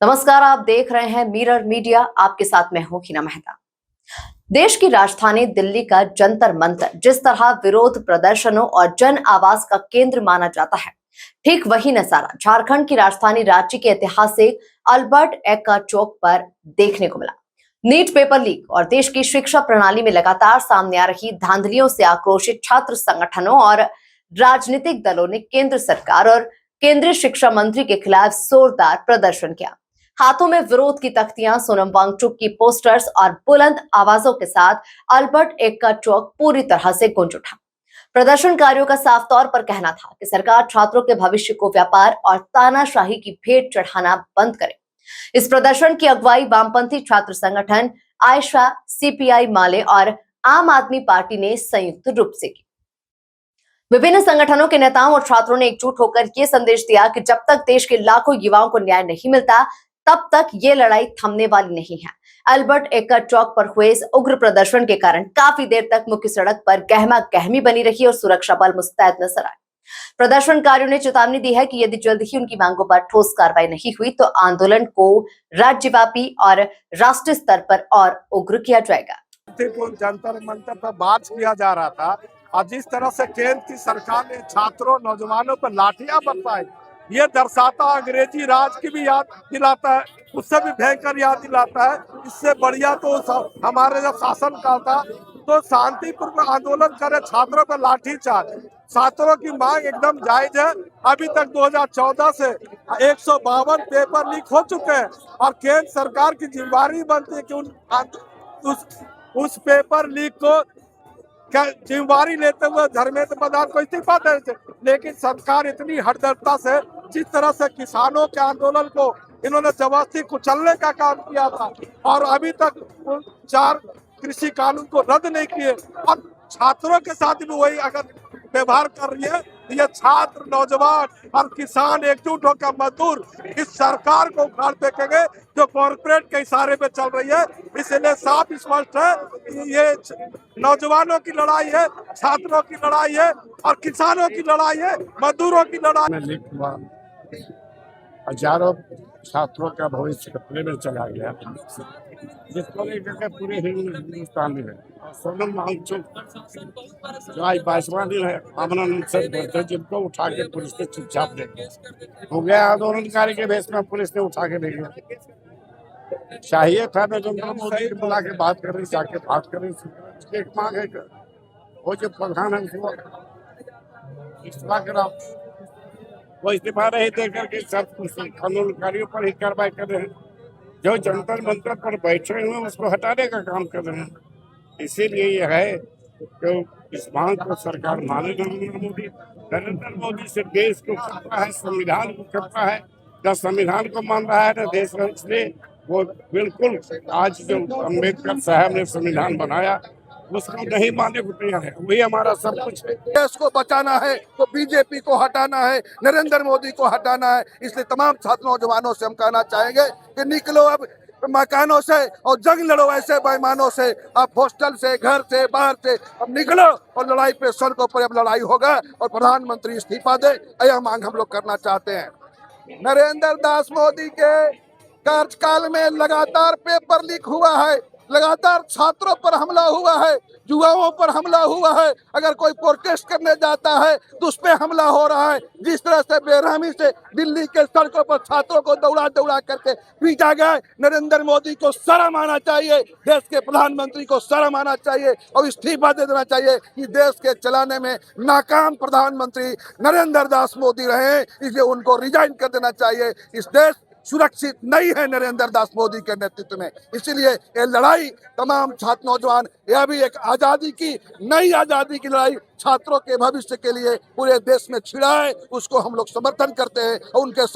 नमस्कार, आप देख रहे हैं मिरर मीडिया। आपके साथ मैं हूं हिना मेहता। देश की राजधानी दिल्ली का जंतर मंतर जिस तरह विरोध प्रदर्शनों और जन आवाज का केंद्र माना जाता है, ठीक वही नजारा झारखंड की राजधानी रांची के ऐतिहासिक अल्बर्ट एक्का चौक पर देखने को मिला। नीट पेपर लीक और देश की शिक्षा प्रणाली में लगातार सामने आ रही धांधलियों से आक्रोशित छात्र संगठनों और राजनीतिक दलों ने केंद्र सरकार और केंद्रीय शिक्षा मंत्री के खिलाफ जोरदार प्रदर्शन किया। हाथों में विरोध की तख्तियां, सोनम वांगचुक की पोस्टर्स और बुलंद आवाजों के साथ अल्बर्ट एक्का चौक पूरी तरह से गूंज उठा। प्रदर्शनकारियों का साफ तौर पर कहना था कि सरकार छात्रों के भविष्य को व्यापार और तानाशाही की भेंट चढ़ाना बंद करे। इस प्रदर्शन की अगुवाई वामपंथी छात्र संगठन आयशा, सीपीआई माले और आम आदमी पार्टी ने संयुक्त रूप से की। विभिन्न संगठनों के नेताओं और छात्रों ने एकजुट होकर यह संदेश दिया कि जब तक देश के लाखों युवाओं को न्याय नहीं मिलता, तब तक ये लड़ाई थमने वाली नहीं है। अल्बर्ट एक्का चौक पर हुए इस उग्र प्रदर्शन के कारण काफी देर तक मुख्य सड़क पर गहमा गहमी बनी रही और सुरक्षा बल मुस्तैद नजर आए। प्रदर्शनकारियों ने चेतावनी दी है कि यदि जल्द ही उनकी मांगों पर ठोस कार्रवाई नहीं हुई तो आंदोलन को राज्यव्यापी और राष्ट्रीय स्तर पर और उग्र किया जाएगा। जंतर मंतर पर बात किया जा रहा था और जिस तरह से केंद्र की सरकार ने छात्रों नौजवानों पर लाठियां बरसाई, ये दर्शाता अंग्रेजी राज की भी याद दिलाता है, उससे भी भयंकर याद दिलाता है। इससे बढ़िया तो हमारे जब शासन काल था तो शांतिपूर्ण आंदोलन करे, छात्रों पर लाठीचार्ज। छात्रों की मांग एकदम जायज है। अभी तक 2014 से 152 पेपर लीक हो चुके हैं और केंद्र सरकार की जिम्मेदारी बनती है कि उस पेपर लीक को जिम्मेवारी लेते हुए धर्मेंद्र प्रधान को इस्तीफा दे। लेकिन सरकार इतनी हठधर्मता से, जिस तरह से किसानों के आंदोलन को इन्होंने जबरदस्ती कुचलने का काम किया था और अभी तक 4 कृषि कानून को रद्द नहीं किए और छात्रों के साथ भी वही अगर व्यवहार कर रही है, ये छात्र, नौजवान और किसान एकजुट होकर मजदूर इस सरकार को उखाड़ फेंकेंगे जो कॉर्पोरेट के इशारे पे चल रही है। इसलिए साफ स्पष्ट है कि ये नौजवानों की लड़ाई है, छात्रों की लड़ाई है और किसानों की लड़ाई है, मजदूरों की लड़ाई। हजारों छात्रों का भविष्य खतरे में चला गया, जिसको लेकर पूरे हिंदुस्तान में है। सोनम वांगचुक जो आज 22वां दिन है आमरण से जिनको उठा के पुलिस ने चुपचाप ले हो गया। आंदोलनकारी के भेष में पुलिस ने उठा के ले गया। चाहिए था नरेंद्र मोदी बुला के बात कर रही, जाके बात कर रही। एक मांग है वो जो प्रधान है उसको इस्तीफा कराओ। वो इस्तीफा नहीं देकर के सब कानूनकारियों पर ही कार्रवाई कर रहे हैं। जो जंतर मंतर पर बैठे हुए उसको हटाने का काम कर रहे हैं। इसीलिए यह है कि इस मांग को सरकार माने। नरेंद्र मोदी से देश को खतरा है, संविधान को खतरा है। न संविधान को मान रहा है न देश को। इसलिए वो बिल्कुल आज जो अम्बेडकर साहब ने संविधान बनाया उसको नहीं मानने को तैयार है। वही हमारा सब कुछ है। देश को बचाना है तो बीजेपी को हटाना है, नरेंद्र मोदी को हटाना है। इसलिए तमाम छात्र नौजवानों से हम कहना चाहेंगे कि निकलो अब मकानों से और जंग लड़ो ऐसे बेईमानों से। अब हॉस्टल से, घर से, बाहर से अब निकलो और लड़ाई पे सड़कों पर अब लड़ाई होगा और प्रधानमंत्री इस्तीफा दे, यह मांग हम लोग करना चाहते हैं। नरेंद्र दास मोदी के कार्यकाल में लगातार पेपर लीक हुआ है, लगातार छात्रों पर हमला हुआ है, युवाओं पर हमला हुआ है। अगर कोई प्रोटेस्ट करने जाता है तो उस पर हमला हो रहा है। जिस तरह से बेरहमी से दिल्ली के सड़कों पर छात्रों को दौड़ा दौड़ा करके पीटा गया, नरेंद्र मोदी को शर्म आना चाहिए, देश के प्रधानमंत्री को शर्म आना चाहिए और इस्तीफा दे देना चाहिए कि देश के चलाने में नाकाम प्रधानमंत्री नरेंद्र दास मोदी रहे, इसलिए उनको रिजाइन कर देना चाहिए। इस देश सुरक्षित नहीं है नरेंद्र दास मोदी के नेतृत्व में। इसीलिए ये लड़ाई तमाम छात्र नौजवान, यह भी एक आजादी की, नई आजादी की लड़ाई छात्रों के भविष्य के लिए पूरे देश में छिड़ा है, उसको हम लोग समर्थन करते हैं और उनके